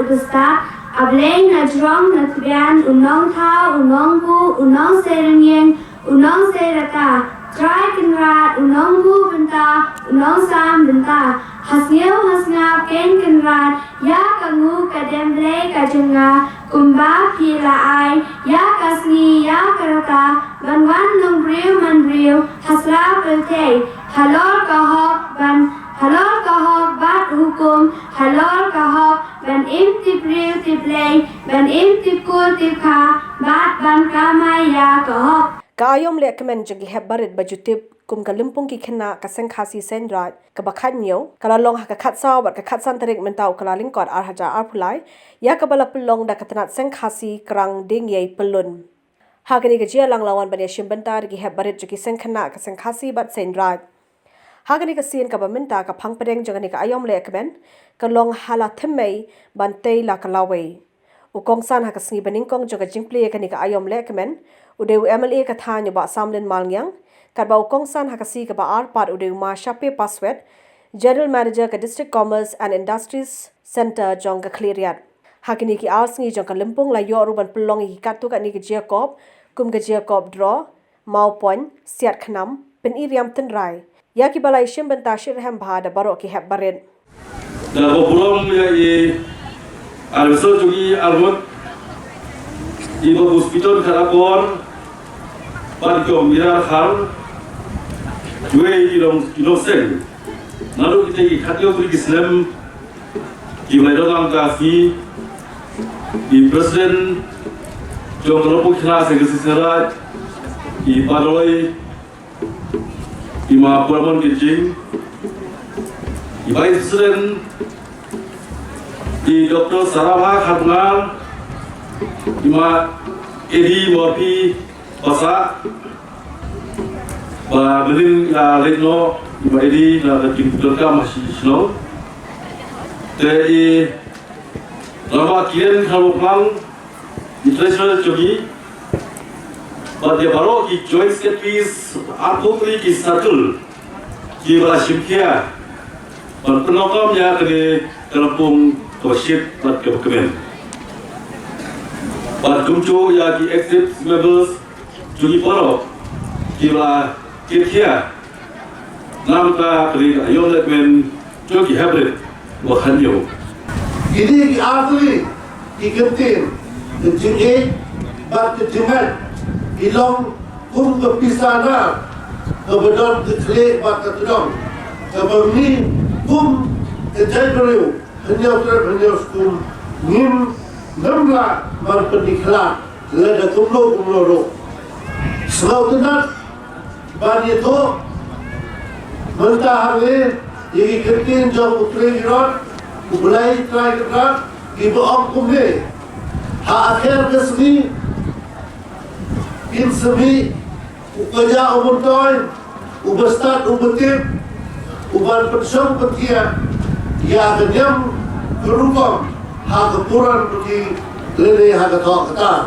Ubesta, Ableng Najrong Natbian, Unong Tha, Unong Bu, Unong Serenyeng, Unong Serata, Try Kenrat, Unong Bu Benta, Unong Sam Benta, Hasngap Ken Kenrat, Ya Kangu Kademble Kajunga, Kumba Pila Ai, Ya Kasni, Ya Karata, Banwan Nong Briu Man Briu, Hasla Pelte, Halor Kahok Ban, Halor Kahok Bat Hukum, Halor Kahok Ban Im Tip Briu Tip Lay, Ban Im Tip Kul Tip Ka, Bat Ban Kamai Ya Kahok. Kaayom le kemen jagi hebarit bajutip kum kalimpung ki khena kaseng khasi sendrat kabakhat nyo kalalong hakakhat saw bat kakhat santarik mentau kalaling kot ar haja ar pulai ya kabala pelong da katanat seng khasi krang ding yei pelun hagani gajia lang lawan bania shimbentar gi hebarit jagi seng khena kaseng khasi bat sendrat hagani ka sien ka bamenta ka phangpadeng jagani ka ayom le kemen kalong hala themei bantei la kalawei ukong san hakasngi baningkong joga jingple kani ka ayom le kemen udeu MLA ka thanyo ba samlen malngyang kadba ukong san hakasi ka ba ar pat udeu ma shape password general manager ka district commerce and industries center jong ka cleariat hakini ki arsngi jong ka limpong la yo ruban pelong ki katu ka ni ki jacob kum ka jacob draw mau point siat khnam pen iriam ten rai ya ki balai shim benta shirham bha da baro ki heb barin da bo bulom ya i also jogi almot ibo hospital kharakor ban ko mirar khal due ilong seng nalu kita ki khatyo kuri islam ki maidalang ka fi di president jong kelompok khna se gesisara i padoi i ma purmon kijing i vice president i dr sarabha khatngal i ma edi morpi Pasa ba meling la letno iba edi la tim tulka masih snow te i lama kiren khalopang international jogi ba dia baro ki joint secretaries apokli ki circle ki bala simkia ban penokam ya ke kampung toship bat ke kemen ba kumcu ya ki active members Juli Poro, kila kia, namka kali ayom lekmen jogi hybrid, wahanyo. Ini di asli, di kentin, kencing bat kecingan, ilong kum kepisana, kebedon keklik bat ketudong, kebemi kum kejayberiu, hanya kum ngim nemla berpendiklat, leda kumlo. Sebab tenat bani itu mentah hari jadi kertin jauh utri jirat ubelai try kerat ibu om kumne ha akhir kesini in semi ukaja umurtoy ubestat ubetip uban persong petia ya kenyam kerupam ha kepuran bagi lele ha ketok ketar